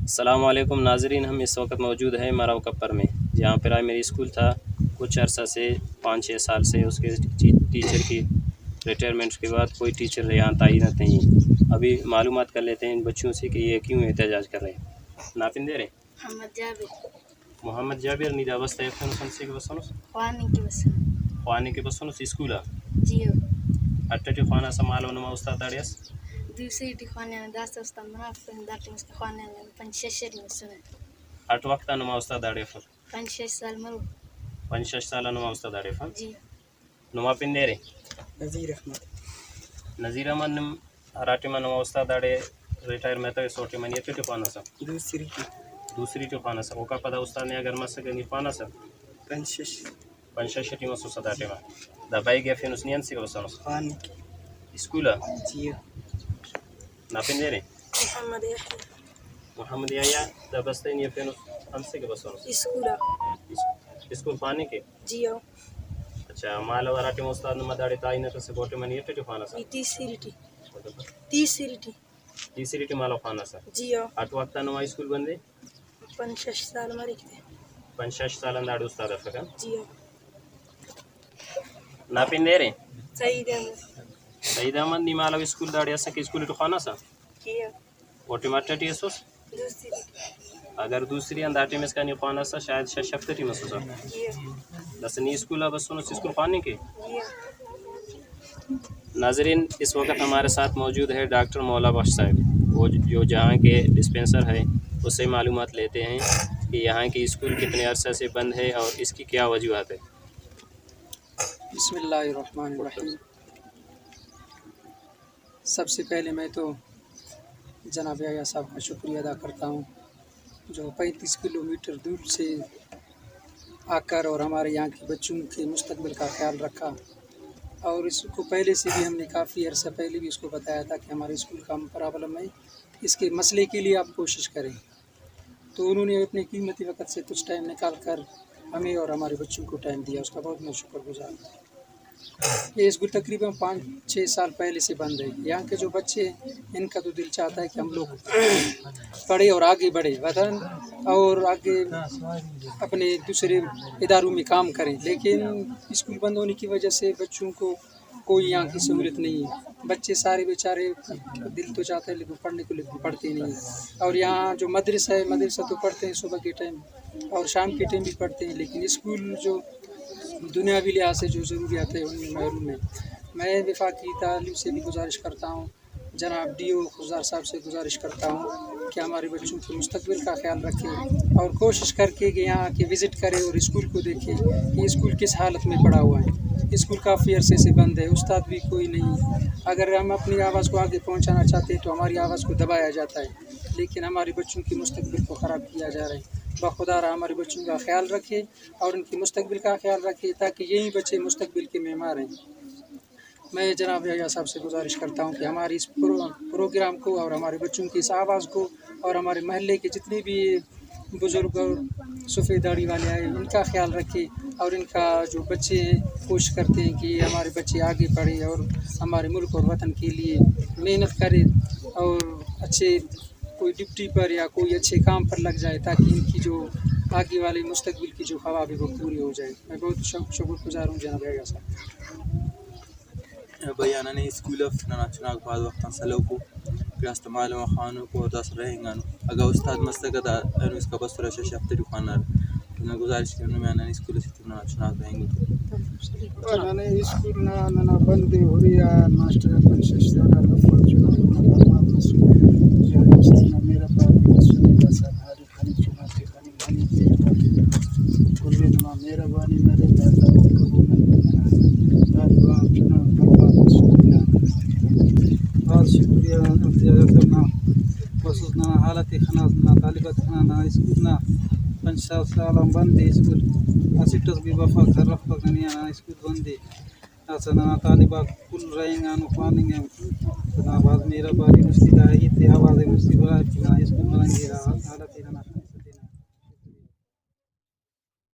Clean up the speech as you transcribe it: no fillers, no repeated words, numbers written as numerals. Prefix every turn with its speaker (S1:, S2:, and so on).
S1: السلام علیکم ناظرین، ہم اس وقت موجود ہیں مراو کپر میں، جہاں پرائمری اسکول تھا کچھ عرصہ سے 5-6 سال سے اس کے ٹیچر کی ریٹائرمنٹ کے بعد کوئی ٹیچر یہاں تعینات نہیں۔ ابھی معلومات کر لیتے ہیں ان بچوں سے کہ یہ کیوں احتجاج کر رہے ہیں۔ ناپن دے رہے محمد جابر نیدا وسط فنسنسی کے بسنس خوانی کے بسنس اسکولا
S2: جی
S1: اٹٹی خانہ سمال ونما استاد داڑیس
S2: دوسری ٹھکانے داست استاد مناف دارتم اس خانے 5-6 سنه
S1: اٹ وقت نما استاد داڑی فل
S2: 5-6 سال مرو
S1: 5-6 سال نما استاد داڑی فل
S2: جی
S1: نما پن دے رہے نذیر احمد نم راٹی من نما استاد داڑی ریٹائر میں تو سوٹی من یہ ٹھکانا سا دوسری ٹھکانا سا وہ کا پتہ استاد نے اگر مس گنی پانا سا 5-6 ٹیم اس استاد ٹیم دا بائی گیا فین اس نیان سی وسن اسکولا
S3: جی
S1: ناپن دے رہے
S2: محمد
S1: محمد یحییٰ دا بستین یہ فین ہم سے کے بسن
S2: اسکولا
S1: اسکول پانی کے
S2: جی
S1: اچھا مال وراٹی استاد نما داڑی تعینات سے بوٹی من یہ ٹھکانا سا تیسری ٹیم مالو خانہ سا
S2: جی
S1: اٹ وقت نما اسکول بندے
S2: 5-6 سال مری
S1: 5-6 سال انداڑ استاد فکن
S2: جی
S1: ناپن دے رہے
S2: سعید
S1: سعید احمد نی مالو اسکول داڑی اسا کہ اسکول ٹھکانا سا
S2: جی
S1: ووٹی مٹی اسوس
S2: دوسری
S1: اگر دوسری انداٹی میں اس کا نہیں خانہ سا شاید شفتی میں سوسا
S2: جی
S1: لسنی اسکول بس سنو اسکول پانی کے
S2: جی
S1: ناظرین اس وقت ہمارے ساتھ موجود ہے ڈاکٹر مولا بخش صاحب، وہ جو جہاں کے ڈسپینسر ہے اس سے معلومات لیتے ہیں کہ یہاں کی اسکول کتنے عرصہ سے بند ہے اور اس کی کیا وجوہات ہے۔
S3: بسم اللہ الرحمن الرحیم۔ سب سے پہلے میں تو جناب یحییٰ صاحب کا شکریہ ادا کرتا ہوں جو 35 کلومیٹر دور سے آ کر اور ہمارے یہاں کے بچوں کے مستقبل کا خیال رکھا، اور اس کو پہلے سے بھی ہم نے کافی عرصہ پہلے بھی اس کو بتایا تھا کہ ہمارے اسکول کا پرابلم ہے، اس کے مسئلے کے لیے آپ کوشش کریں، تو انہوں نے اپنے قیمتی وقت سے کچھ ٹائم نکال کر ہمیں اور ہمارے بچوں کو ٹائم دیا، اس کا بہت میں شکر گزار ہوں۔ یہ اسکول تقریباً 5-6 سال پہلے سے بند ہے۔ یہاں کے جو بچے ہیں ان کا تو دل چاہتا ہے کہ ہم لوگ پڑھے اور آگے بڑھے وطن اور آگے اپنے دوسرے اداروں میں کام کریں، لیکن اسکول بند ہونے کی وجہ سے بچوں کو کوئی یہاں کی سہولت نہیں ہے۔ بچے سارے بیچارے دل تو چاہتے ہیں لیکن پڑھنے کو لیکن پڑھتے نہیں ہیں، اور یہاں جو مدرسہ ہے مدرسہ تو پڑھتے ہیں صبح کے ٹائم اور شام کے ٹائم بھی پڑھتے ہیں، لیکن اسکول جو دنیاوی لحاظ سے جو ضروریات ہے ان میں محروم ہے۔ میں وفاقی تعلیم سے بھی گزارش کرتا ہوں، جناب ڈی او خضار صاحب سے گزارش کرتا ہوں کہ ہمارے بچوں کے مستقبل کا خیال رکھیں اور کوشش کر کے کہ یہاں کے وزٹ کریں اور اسکول کو دیکھیں کہ اسکول کس حالت میں پڑا ہوا ہے۔ اسکول کافی عرصے سے بند ہے، استاد بھی کوئی نہیں، اگر ہم اپنی آواز کو آگے پہنچانا چاہتے ہیں تو ہماری آواز کو دبایا جاتا ہے، لیکن ہمارے بچوں کے مستقبل کو خراب کیا جا رہا ہے۔ بخدا رہا ہمارے بچوں کا خیال رکھے اور ان کے مستقبل کا خیال رکھے تاکہ یہی بچے مستقبل کے معمار ہیں۔ میں جناب یحییٰ صاحب سے گزارش کرتا ہوں کہ ہماری اس پروگرام کو اور ہمارے بچوں کی اس آواز کو اور ہمارے محلے کے جتنے بھی بزرگ اور سفید داڑھی والے آئے ان کا خیال رکھے، اور ان کا جو بچے کوشش کرتے ہیں کہ ہمارے بچے آگے پڑھیں اور ہمارے ملک اور وطن کے لیے محنت کریں اور اچھے کوئی ڈپٹی پر یا کوئی اچھے کام پر لگ جائے تاکہ ان کی جو آگے والے مستقبل کی جو خواب ہے وہ پوری ہو جائے۔ میں بہت شکر گزار ہوں جناب یحییٰ صاحب۔
S4: بیانہ نے اسکول آف نانا چناک بعد وقتاً سلوکو پیاست معلوم خانوں کو دس رہیں گا اگر استاد مستقدا اس کا بس رشا شفت خانہ میں گزارش کرنے میں آنا اسکول سے نانا چناک رہیں گے
S5: نانا اسکول نانا بند ہو رہی ہے ماسٹر پنشش سارا لفظ چنا میرا پاس سنیدا سر ہری کھانی چنا کے کھانی کھانی تیرے نما میرا بانی میرے دادا کبو میں دادا چنا بابا سنیدا اور شکریہ امتیاز کرنا خصوص نہ حالت خنا نہ طالبات خنا نہ اسکول نہ 5 سال بند ہے اسکول اسٹس بھی وفا کر رفع کنیا نہ اسکول بند ہے اسنا طالبات کل رہیں گا نو پانی گے نہ بعد میرا بانی مستقبل ہے تے آواز مستقبل ہے نہ اسکول بند ہے حالت ہے